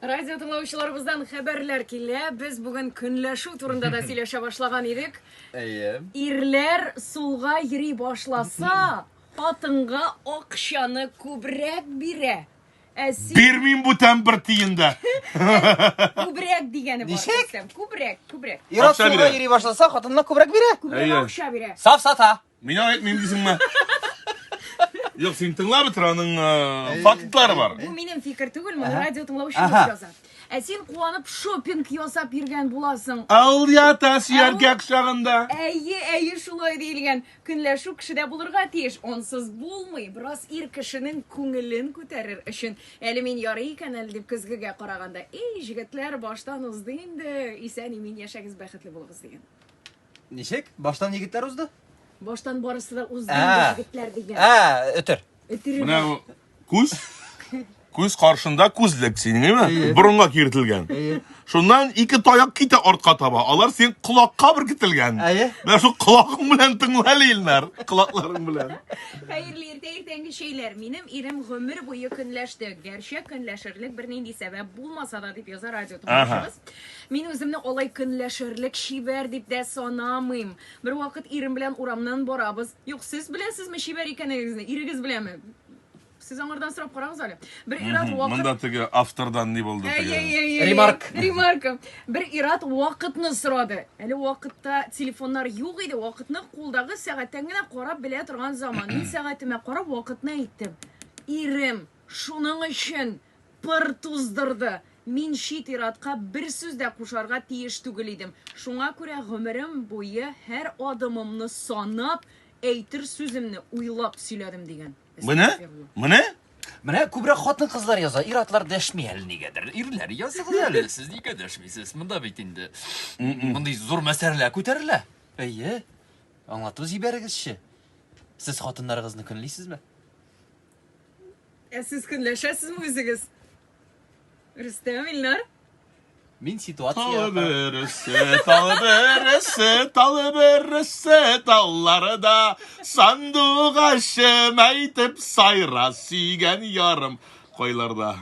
Radyo dinləyicilərimizdən xəbərlər kelle. Biz bugün künləşu turunda da söyləşə başlagan idik. İrlər sulğa yeri başlasa, xatınğa akşanı kübrək birə. Birmin bu tempirtiyinde. Kübrək digəni var. Dişek? Kübrək. İrat Akşa sulğa bire. yeri başlasa katınla kubrak bire. Kübrək akşa birə. Saf sata. Mina etmeyeyim diyorsun ben. Yok sen tınla bitiranın faktları var. Bu benim fikir түгел, bunu radyo dinləyicilərimiz yazar. Sen kuanıp shopping yasap yürgen bulasın. Al yata siyerge akşağında. Әйе шулай deyilген көнләшү кешедә булырга тиеш. Онсыз булмый. Бераз ир кешенең күңелен күтәрер өчен. Әле мин ярый икән әле дип көзгегә караганда, эй җегетләр баштан узды инде. Исән имин яшәгез бәхетле булыгыз дигән. Nişek? Baştan yigitler uzdu. Баштан барысы да узды инде җегетләр дигән. Ötür. Buna kuz. Kuz karşında kuzluk senin değil mi? Burunga kirtilgen. Şundan iki tayak kite arka taba. Alar sen kulakka bir kitilgen. Ben şu kulakın bilen tınlayırlar. Kulakların bilen. Hayırlı ertəngə şeyler. Benim irim ömür boyu künləşdi. Gerçek künləşirlik bir neydi sebep bulmasa da dip yazar radyo tutmuşuz. Min özümni olay künləşirlik şiver dip de sanamıyım. Bir vakit irim bilen uramdan borabız. Yok siz bilensizmi şiver ikeninizini? İrigiz bilenmi? Siz onlardan sırap qarağız öyle. Bir irat vakit... Mında tege afterdan ne oldu? Remarka. Bir irat vakitni sıradı. Hele vakitte telefonlar yok idi. Vakitni qo'ldagi saatdan gina qarab bile turgan zaman. Men saatime qarab vakitni aytdim. İrim şunun için pır tuzdırdı. Min şit iratqa bir sözde qo'sharga tiyish tugul edim. Şuna ko'ra ömrüm boyu her adımımni sanab, aytir sözümni uylab söyledim degan. Bu ne? Bu ne? Mene kubrak hatın kızlar yazar. İratlar deşmeyelim nigedir. İrler yazıqlar. Siz niye deşmeysiz? Bunda bitindi. Bunda zor meseleler köterirler. İyi. Anlatınız iberiniz işi. Siz hatınlarınızı kınlıysiz mi? Siz künləşəsiz mi özünüz? Rüstem İlnar? Min situasiya. Talı berisi talları da sandık aşım eytip sayra sügen yarım koylarda.